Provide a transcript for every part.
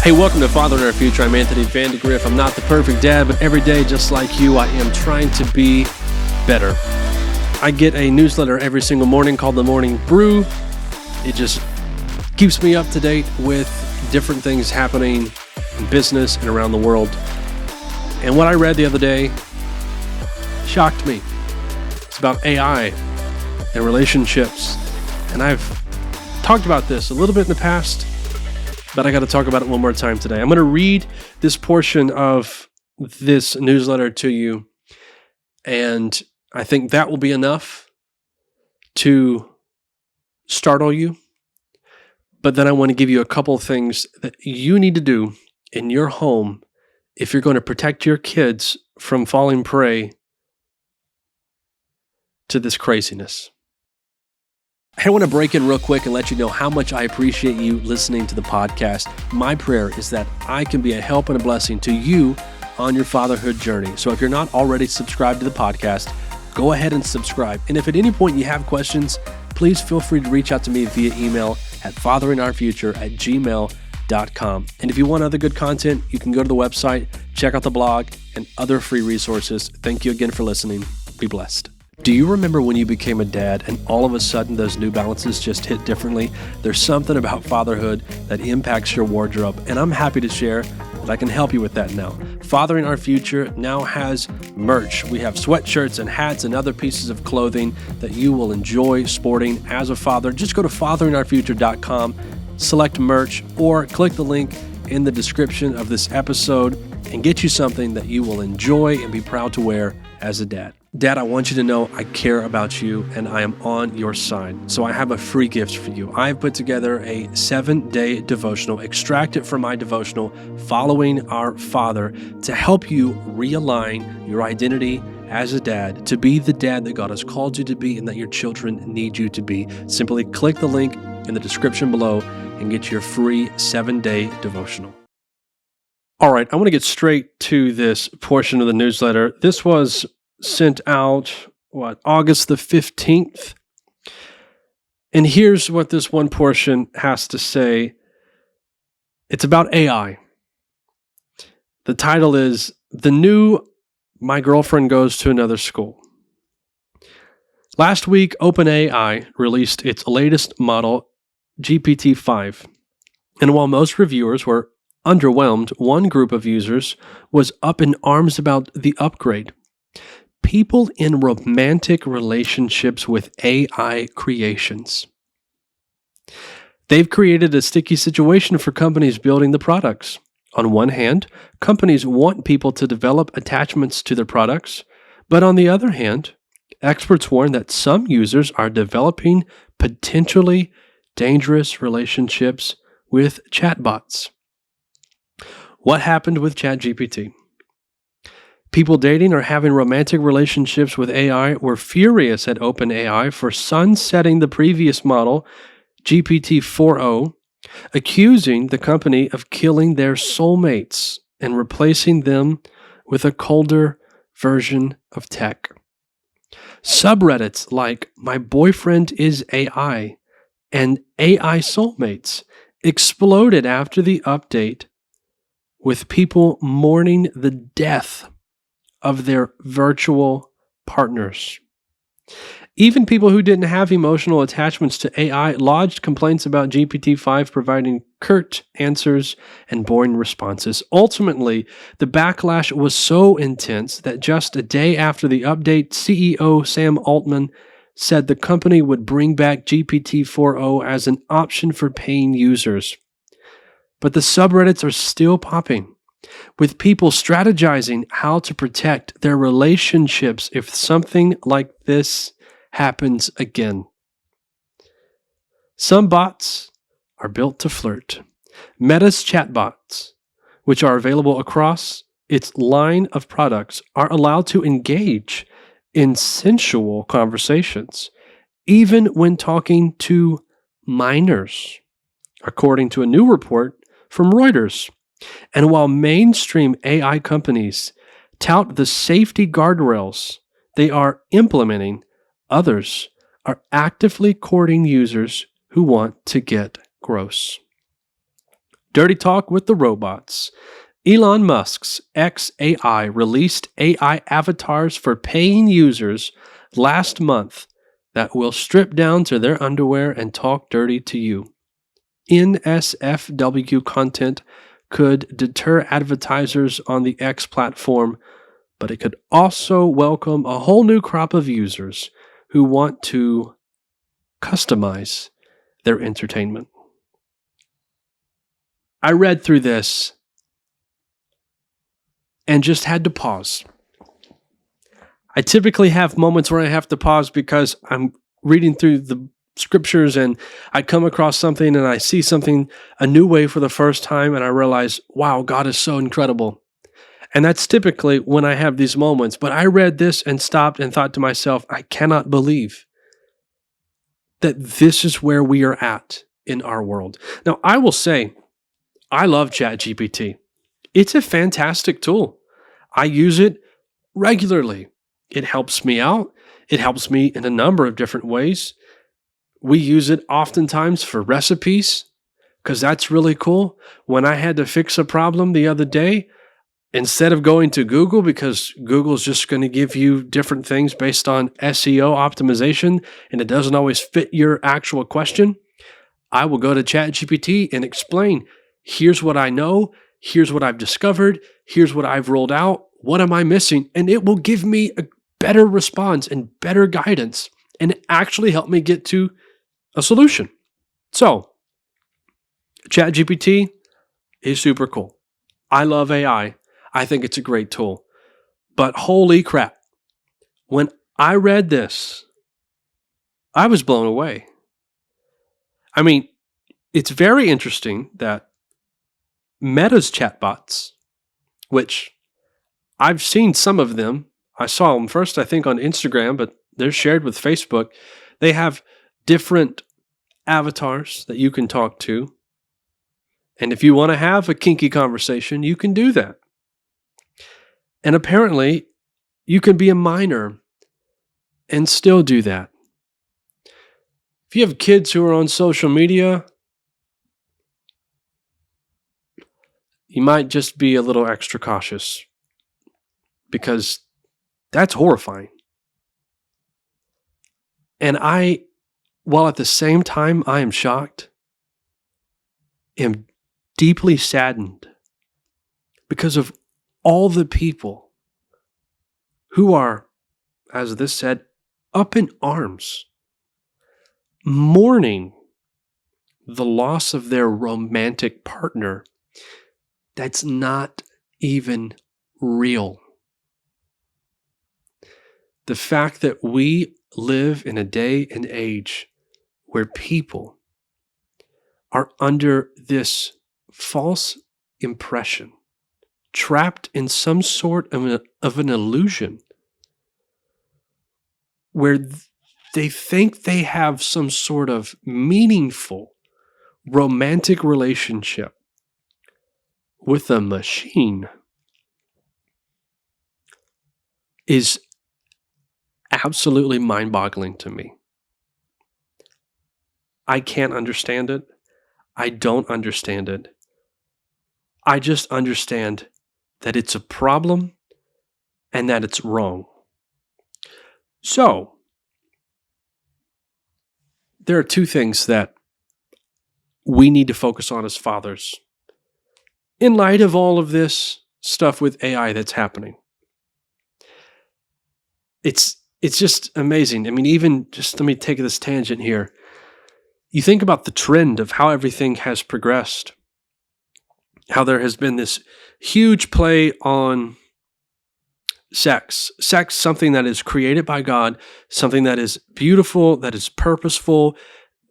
Hey, welcome to Father in Our Future. I'm Anthony Vandegrift. I'm not the perfect dad, but every day, just like you, I am trying to be better. I get a newsletter every single morning called The Morning Brew. It just keeps me up to date with different things happening in business and around the world. And what I read the other day shocked me. It's about AI and relationships. And I've talked about this a little bit in the past, but I got to talk about it one more time today. I'm going to read this portion of this newsletter to you, and I think that will be enough to startle you. But then I want to give you a couple of things that you need to do in your home if you're going to protect your kids from falling prey to this craziness. I want to break in real quick and let you know how much I appreciate you listening to the podcast. My prayer is that I can be a help and a blessing to you on your fatherhood journey. So if you're not already subscribed to the podcast, go ahead and subscribe. And if at any point you have questions, please feel free to reach out to me via email at fatheringourfuture@gmail.com. And if you want other good content, you can go to the website, check out the blog, and other free resources. Thank you again for listening. Be blessed. Do you remember when you became a dad and all of a sudden those New Balances just hit differently? There's something about fatherhood that impacts your wardrobe, and I'm happy to share that I can help you with that now. Fathering Our Future now has merch. We have sweatshirts and hats and other pieces of clothing that you will enjoy sporting as a father. Just go to fatheringourfuture.com, select merch, or click the link in the description of this episode and get you something that you will enjoy and be proud to wear as a dad. Dad, I want you to know I care about you and I am on your side. So I have a free gift for you. I've put together a 7-day devotional, extracted from my devotional, Following Our Father, to help you realign your identity as a dad to be the dad that God has called you to be and that your children need you to be. Simply click the link in the description below and get your free 7-day devotional. All right, I want to get straight to this portion of the newsletter. This was sent out, August the 15th. And here's what this one portion has to say. It's about AI. The title is, The New My Girlfriend Goes to Another School. Last week, OpenAI released its latest model, GPT-5. And while most reviewers were underwhelmed, one group of users was up in arms about the upgrade. People in romantic relationships with AI creations. They've created a sticky situation for companies building the products. On one hand, companies want people to develop attachments to their products, but on the other hand, experts warn that some users are developing potentially dangerous relationships with chatbots. What happened with ChatGPT? People dating or having romantic relationships with AI were furious at OpenAI for sunsetting the previous model, GPT-4o, accusing the company of killing their soulmates and replacing them with a colder version of tech. Subreddits like My Boyfriend is AI and AI Soulmates exploded after the update, with people mourning the death of their virtual partners. Even people who didn't have emotional attachments to AI lodged complaints about GPT-5 providing curt answers and boring responses. Ultimately, the backlash was so intense that just a day after the update, CEO Sam Altman said the company would bring back GPT-4o as an option for paying users. But the subreddits are still popping, with people strategizing how to protect their relationships if something like this happens again. Some bots are built to flirt. Meta's chatbots, which are available across its line of products, are allowed to engage in sensual conversations, even when talking to minors, according to a new report from Reuters. And while mainstream AI companies tout the safety guardrails they are implementing, others are actively courting users who want to get gross. Dirty Talk with the Robots. Elon Musk's XAI released AI avatars for paying users last month that will strip down to their underwear and talk dirty to you. NSFW content could deter advertisers on the X platform, but it could also welcome a whole new crop of users who want to customize their entertainment. I read through this and just had to pause. I typically have moments where I have to pause because I'm reading through the scriptures and I come across something and I see something a new way for the first time and I realize, wow, God is so incredible. And that's typically when I have these moments. But I read this and stopped and thought to myself, I cannot believe that this is where we are at in our world. Now, I will say, I love ChatGPT. It's a fantastic tool. I use it regularly. It helps me out. It helps me in a number of different ways. We use it oftentimes for recipes because that's really cool. When I had to fix a problem the other day, instead of going to Google, because Google's just going to give you different things based on SEO optimization, and it doesn't always fit your actual question, I will go to ChatGPT and explain, here's what I know, here's what I've discovered, here's what I've rolled out, what am I missing? And it will give me a better response and better guidance and actually help me get to a solution. So, ChatGPT is super cool. I love AI. I think it's a great tool. But holy crap, when I read this, I was blown away. I mean, it's very interesting that Meta's chatbots, which I've seen some of them. I saw them first, I think, on Instagram, but they're shared with Facebook. They have different avatars that you can talk to. And if you want to have a kinky conversation, you can do that. And apparently, you can be a minor and still do that. If you have kids who are on social media, you might just be a little extra cautious because that's horrifying. And while at the same time I am shocked, am deeply saddened because of all the people who are, as this said, up in arms, mourning the loss of their romantic partner that's not even real. The fact that we live in a day and age where people are under this false impression, trapped in some sort of an illusion where they think they have some sort of meaningful romantic relationship with a machine is absolutely mind-boggling to me. I can't understand it. I don't understand it. I just understand that it's a problem and that it's wrong. So, there are two things that we need to focus on as fathers in light of all of this stuff with AI that's happening. It's just amazing. I mean, even just let me take this tangent here. You think about the trend of how everything has progressed, how there has been this huge play on sex, something that is created by God, something that is beautiful, that is purposeful,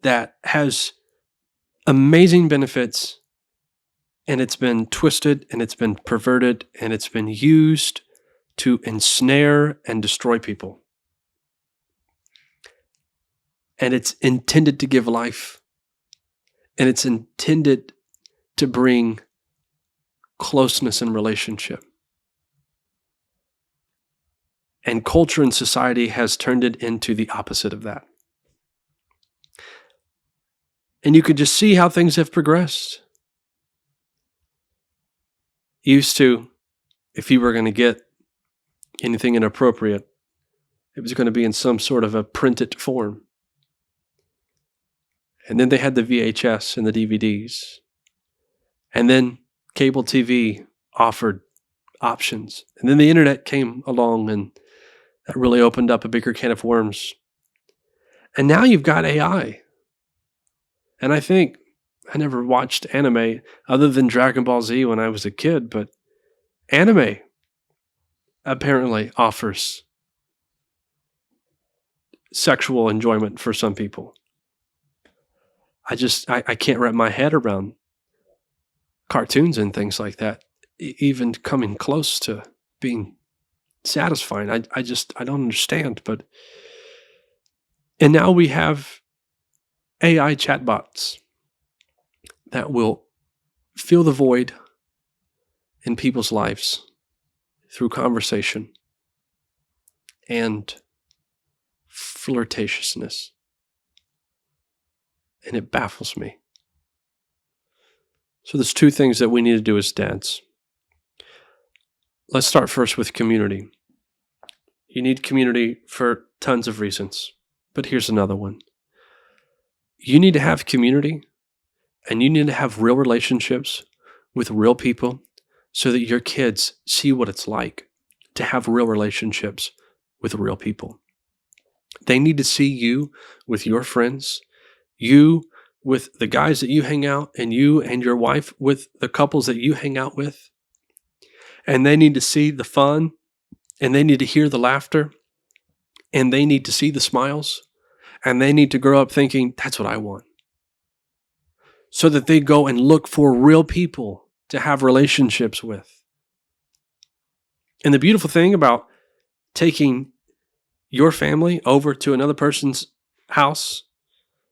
that has amazing benefits, and it's been twisted and it's been perverted and it's been used to ensnare and destroy people. And it's intended to give life. And it's intended to bring closeness in relationship. And culture and society has turned it into the opposite of that. And you could just see how things have progressed. Used to, if you were going to get anything inappropriate, it was going to be in some sort of a printed form. And then they had the VHS and the DVDs. And then cable TV offered options. And then the internet came along, and that really opened up a bigger can of worms. And now you've got AI. And I think I never watched anime other than Dragon Ball Z when I was a kid, but anime apparently offers sexual enjoyment for some people. I can't wrap my head around cartoons and things like that, even coming close to being satisfying. I don't understand. And now we have AI chatbots that will fill the void in people's lives through conversation and flirtatiousness. And it baffles me. So there's two things that we need to do as dads. Let's start first with community. You need community for tons of reasons, but here's another one. You need to have community, and you need to have real relationships with real people so that your kids see what it's like to have real relationships with real people. They need to see you with your friends, you with the guys that you hang out, and you and your wife with the couples that you hang out with. And they need to see the fun, and they need to hear the laughter, and they need to see the smiles, and they need to grow up thinking, that's what I want. So that they go and look for real people to have relationships with. And the beautiful thing about taking your family over to another person's house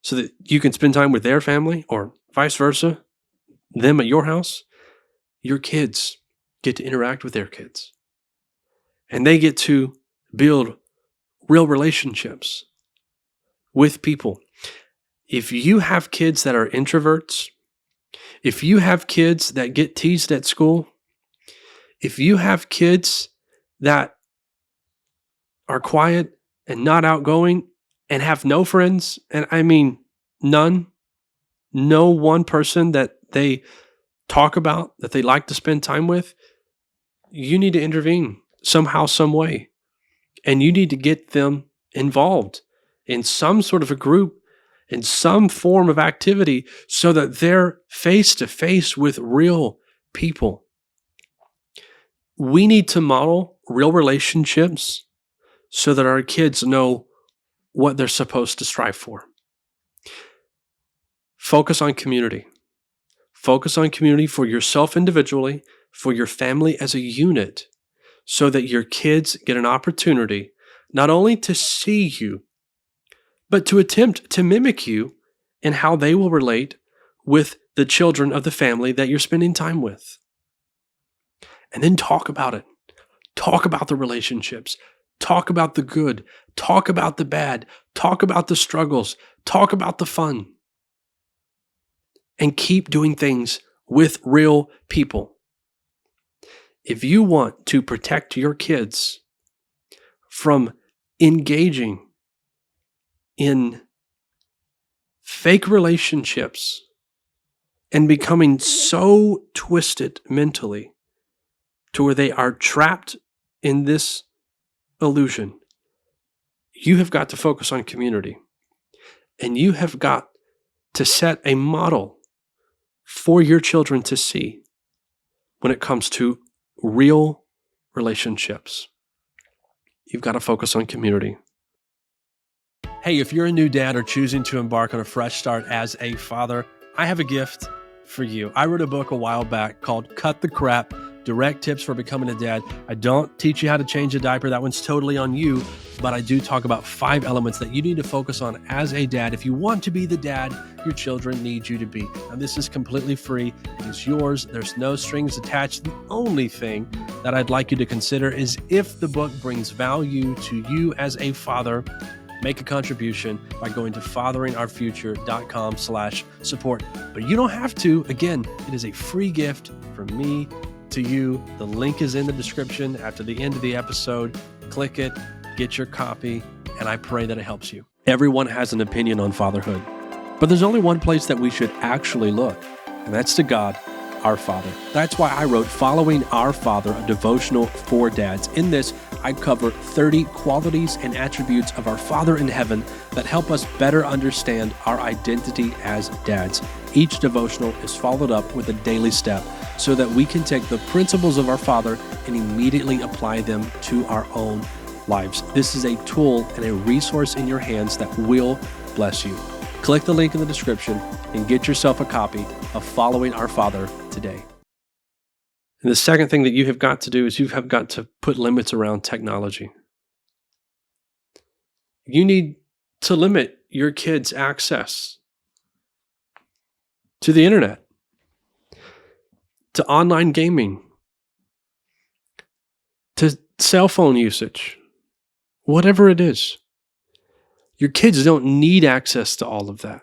so that you can spend time with their family, or vice versa, them at your house, your kids get to interact with their kids. And they get to build real relationships with people. If you have kids that are introverts, if you have kids that get teased at school, if you have kids that are quiet and not outgoing and have no friends, and I mean none, no one person that they talk about, that they like to spend time with, you need to intervene somehow, some way. And you need to get them involved in some sort of a group, in some form of activity, so that they're face to face with real people. We need to model real relationships so that our kids know what they're supposed to strive for. Focus on community. Focus on community for yourself individually, for your family as a unit, so that your kids get an opportunity not only to see you, but to attempt to mimic you in how they will relate with the children of the family that you're spending time with. And then talk about it. Talk about the relationships. Talk about the good. Talk about the bad. Talk about the struggles. Talk about the fun. And keep doing things with real people. If you want to protect your kids from engaging in fake relationships and becoming so twisted mentally to where they are trapped in this illusion, you have got to focus on community. And you have got to set a model for your children to see when it comes to real relationships. You've got to focus on community. Hey, if you're a new dad or choosing to embark on a fresh start as a father, I have a gift for you. I wrote a book a while back called Cut the Crap, Direct Tips for Becoming a Dad. I don't teach you how to change a diaper. That one's totally on you. But I do talk about 5 elements that you need to focus on as a dad if you want to be the dad your children need you to be. Now, this is completely free. It is yours. There's no strings attached. The only thing that I'd like you to consider is if the book brings value to you as a father, make a contribution by going to fatheringourfuture.com/support. But you don't have to. Again, it is a free gift from me to you. The link is in the description after the end of the episode. Click it, get your copy, and I pray that it helps you. Everyone has an opinion on fatherhood, but there's only one place that we should actually look, and that's to God, our Father. That's why I wrote Following Our Father, a devotional for dads. In this, I cover 30 qualities and attributes of our Father in heaven that help us better understand our identity as dads. Each devotional is followed up with a daily step so that we can take the principles of our Father and immediately apply them to our own lives. This is a tool and a resource in your hands that will bless you. Click the link in the description and get yourself a copy of Following Our Father today. And the second thing that you have got to do is you have got to put limits around technology. You need to limit your kids' access to the internet, to online gaming, to cell phone usage, whatever it is. Your kids don't need access to all of that.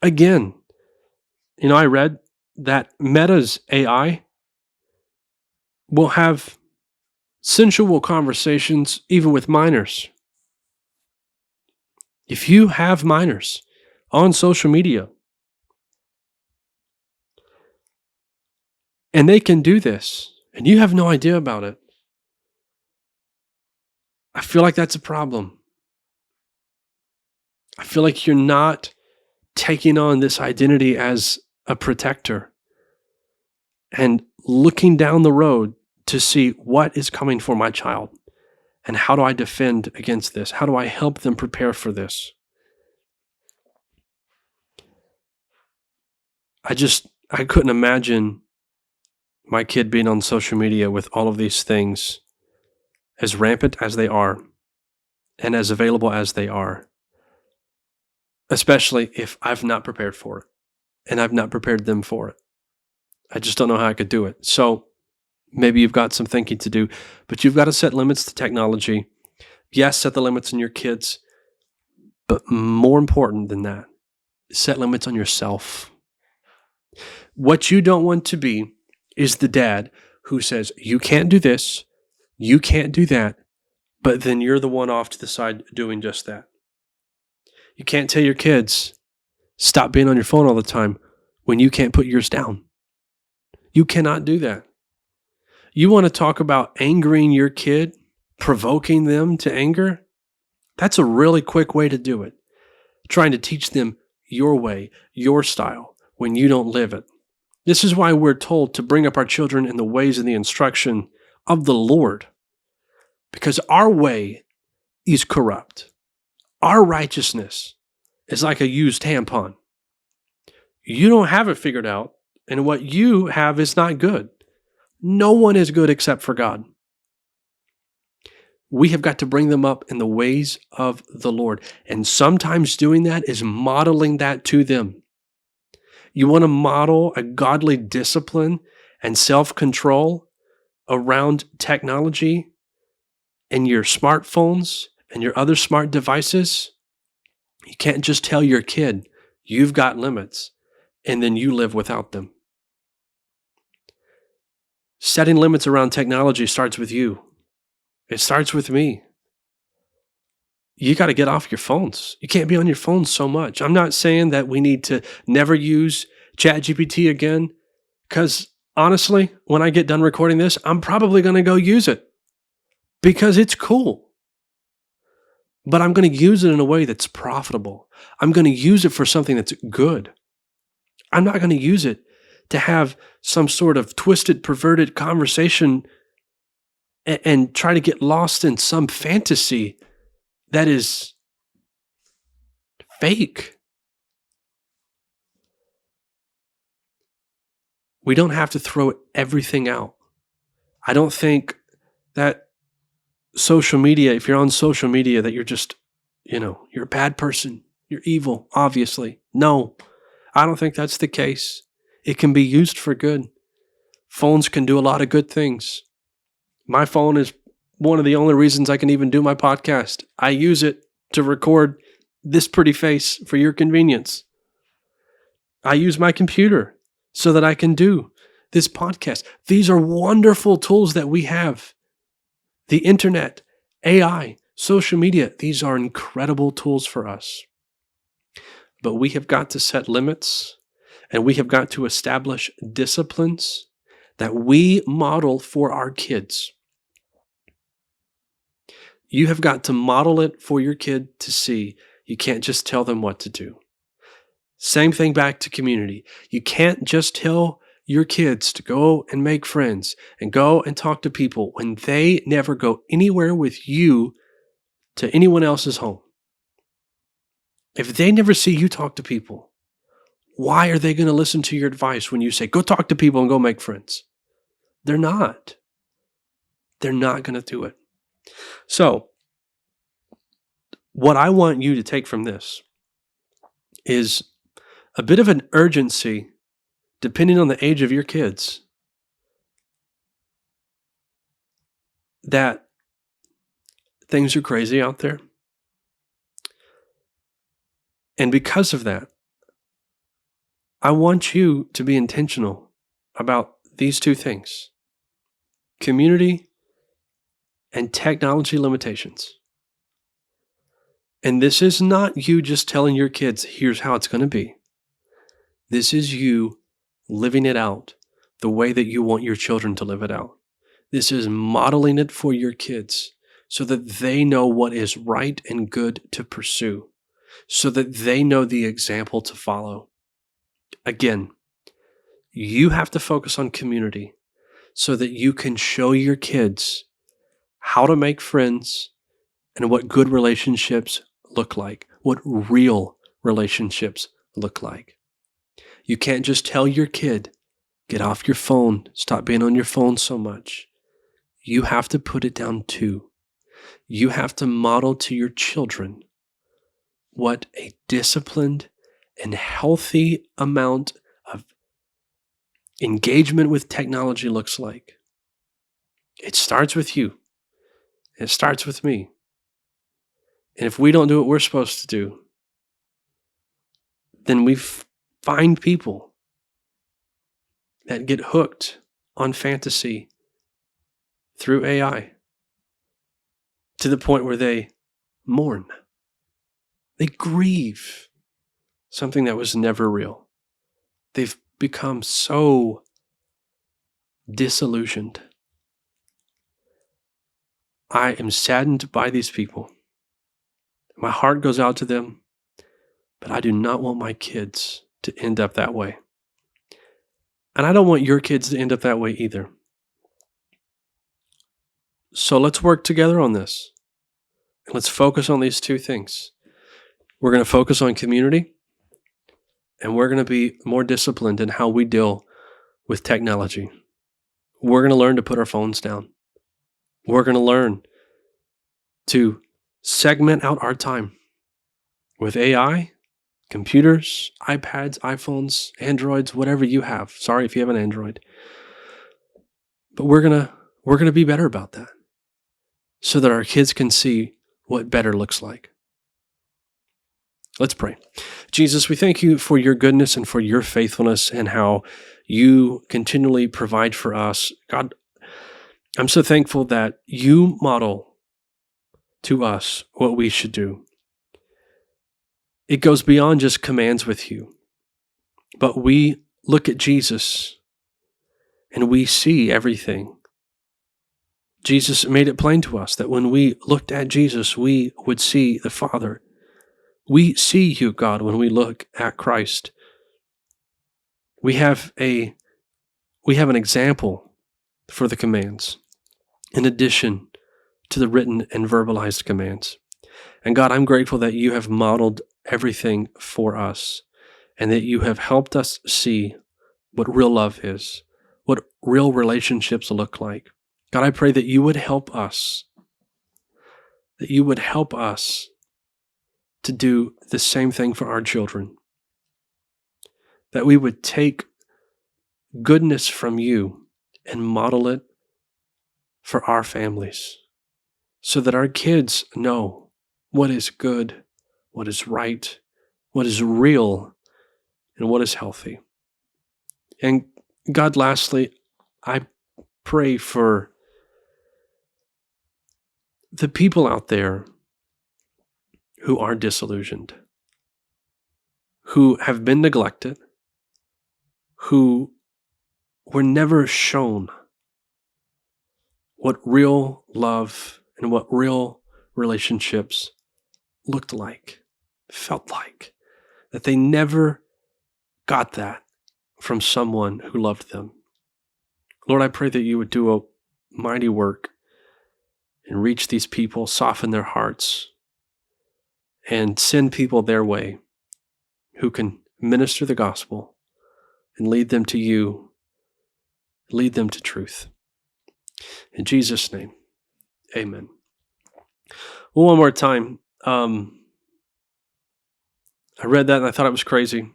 Again, I read that Meta's AI will have sensual conversations even with minors. If you have minors on social media and they can do this and you have no idea about it, I feel like that's a problem. I feel like you're not taking on this identity as a protector and looking down the road to see what is coming for my child and how do I defend against this? How do I help them prepare for this? I couldn't imagine my kid being on social media with all of these things as rampant as they are and as available as they are. Especially if I've not prepared for it and I've not prepared them for it. I just don't know how I could do it. So maybe you've got some thinking to do, but you've got to set limits to technology. Yes, set the limits on your kids, but more important than that, set limits on yourself. What you don't want to be is the dad who says, you can't do this, you can't do that, but then you're the one off to the side doing just that. You can't tell your kids, stop being on your phone all the time when you can't put yours down. You cannot do that. You want to talk about angering your kid, provoking them to anger? That's a really quick way to do it. Trying to teach them your way, your style, when you don't live it. This is why we're told to bring up our children in the ways and the instruction of the Lord. Because our way is corrupt. Our righteousness is like a used tampon. You don't have it figured out, and what you have is not good. No one is good except for God. We have got to bring them up in the ways of the Lord, and sometimes doing that is modeling that to them. You want to model a godly discipline and self-control around technology and your smartphones and your other smart devices? You can't just tell your kid, you've got limits, and then you live without them. Setting limits around technology starts with you. It starts with me. You got to get off your phones. You can't be on your phones so much. I'm not saying that we need to never use ChatGPT again, because honestly, when I get done recording this, I'm probably going to go use it because it's cool. But I'm going to use it in a way that's profitable. I'm going to use it for something that's good. I'm not going to use it to have some sort of twisted, perverted conversation and try to get lost in some fantasy that is fake. We don't have to throw everything out. I don't think that social media, if you're on social media, that you're just, you're a bad person. You're evil, obviously. No, I don't think that's the case. It can be used for good. Phones can do a lot of good things. My phone is one of the only reasons I can even do my podcast. I use it to record this pretty face for your convenience. I use my computer so that I can do this podcast. These are wonderful tools that we have. The internet, AI, social media, these are incredible tools for us. But we have got to set limits, and we have got to establish disciplines that we model for our kids. You have got to model it for your kid to see. You can't just tell them what to do. Same thing back to community. You can't just tell your kids to go and make friends and go and talk to people when they never go anywhere with you to anyone else's home. If they never see you talk to people, why are they going to listen to your advice when you say, go talk to people and go make friends? They're not. They're not going to do it. So, what I want you to take from this is a bit of an urgency, depending on the age of your kids, that things are crazy out there. And because of that, I want you to be intentional about these two things: community and technology limitations. And this is not you just telling your kids, here's how it's going to be. This is you living it out the way that you want your children to live it out. This is modeling it for your kids so that they know what is right and good to pursue, so that they know the example to follow. Again, you have to focus on community so that you can show your kids how to make friends and what good relationships look like, what real relationships look like. You can't just tell your kid, get off your phone, stop being on your phone so much. You have to put it down too. You have to model to your children what a disciplined and healthy amount of engagement with technology looks like. It starts with you. It starts with me. And if we don't do what we're supposed to do, then we find people that get hooked on fantasy through AI to the point where they mourn. They grieve something that was never real. They've become so disillusioned. I am saddened by these people. My heart goes out to them, but I do not want my kids to end up that way. And I don't want your kids to end up that way either. So let's work together on this. Let's focus on these two things. We're going to focus on community, and we're going to be more disciplined in how we deal with technology. We're going to learn to put our phones down. We're going to learn to segment out our time with AI, computers, iPads, iPhones, Androids, whatever you have. Sorry if you have an Android. But we're going to be better about that so that our kids can see what better looks like. Let's pray. Jesus, we thank you for your goodness and for your faithfulness and how you continually provide for us. God, I'm so thankful that you model to us what we should do. It goes beyond just commands with you, but we look at Jesus and we see everything. Jesus made it plain to us that when we looked at Jesus, we would see the Father. We see you, God, when we look at Christ. We have an example for the commands, in addition to the written and verbalized commands. And God, I'm grateful that you have modeled everything for us and that you have helped us see what real love is, what real relationships look like. God, I pray that you would help us, to do the same thing for our children, that we would take goodness from you and model it for our families so that our kids know what is good, what is right, what is real, and what is healthy. And God, lastly, I pray for the people out there who are disillusioned, who have been neglected, who were never shown what real love and what real relationships looked like, felt like, that they never got that from someone who loved them. Lord, I pray that you would do a mighty work and reach these people, soften their hearts, and send people their way who can minister the gospel and lead them to you, lead them to truth. In Jesus' name, amen. Well, one more time. I read that and I thought it was crazy.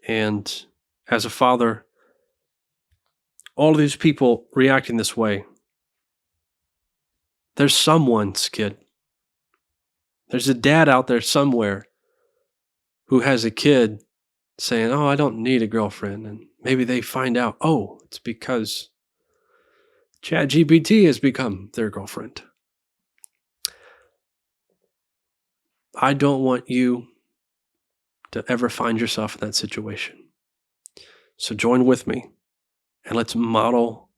And as a father, all of these people reacting this way, there's someone's kid. There's a dad out there somewhere who has a kid saying, oh, I don't need a girlfriend. And maybe they find out, oh, it's because ChatGPT has become their girlfriend. I don't want you to ever find yourself in that situation. So join with me and let's model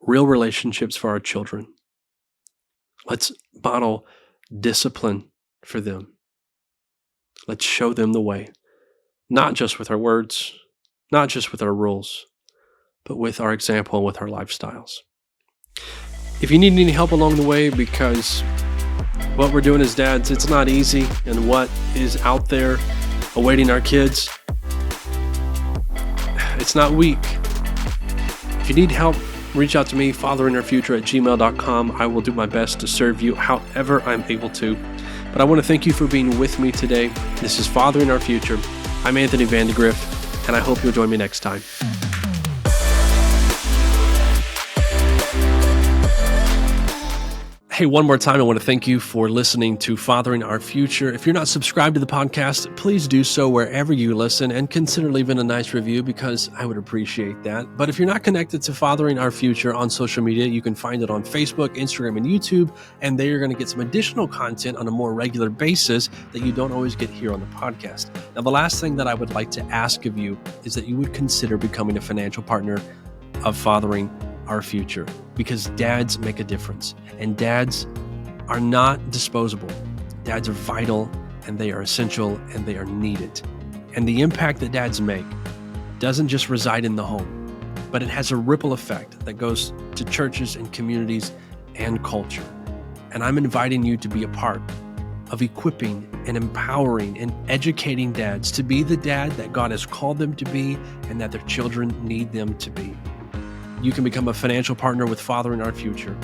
real relationships for our children. Let's model discipline for them. Let's show them the way, not just with our words, not just with our rules, but with our example and with our lifestyles. If you need any help along the way, because what we're doing as dads, it's not easy, and what is out there awaiting our kids, it's not weak. If you need help, reach out to me, fatheringourfuture@gmail.com. I will do my best to serve you however I'm able to. But I want to thank you for being with me today. This is Fathering Our Future. I'm Anthony Vandegrift, and I hope you'll join me next time. Hey, one more time, I want to thank you for listening to Fathering Our Future. If you're not subscribed to the podcast, please do so wherever you listen and consider leaving a nice review, because I would appreciate that. But if you're not connected to Fathering Our Future on social media, you can find it on Facebook, Instagram, and YouTube, and there you're going to get some additional content on a more regular basis that you don't always get here on the podcast. Now, the last thing that I would like to ask of you is that you would consider becoming a financial partner of Fathering Our Future, because dads make a difference, and dads are not disposable. Dads are vital, and they are essential, and they are needed. And the impact that dads make doesn't just reside in the home, but it has a ripple effect that goes to churches and communities and culture. And I'm inviting you to be a part of equipping and empowering and educating dads to be the dad that God has called them to be and that their children need them to be. You can become a financial partner with Fathering Our Future.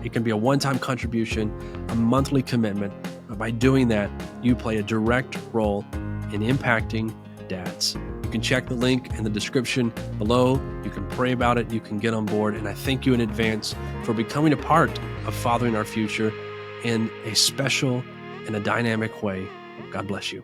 It can be a one-time contribution, a monthly commitment, but by doing that, you play a direct role in impacting dads. You can check the link in the description below. You can pray about it. You can get on board. And I thank you in advance for becoming a part of Fathering Our Future in a special and a dynamic way. God bless you.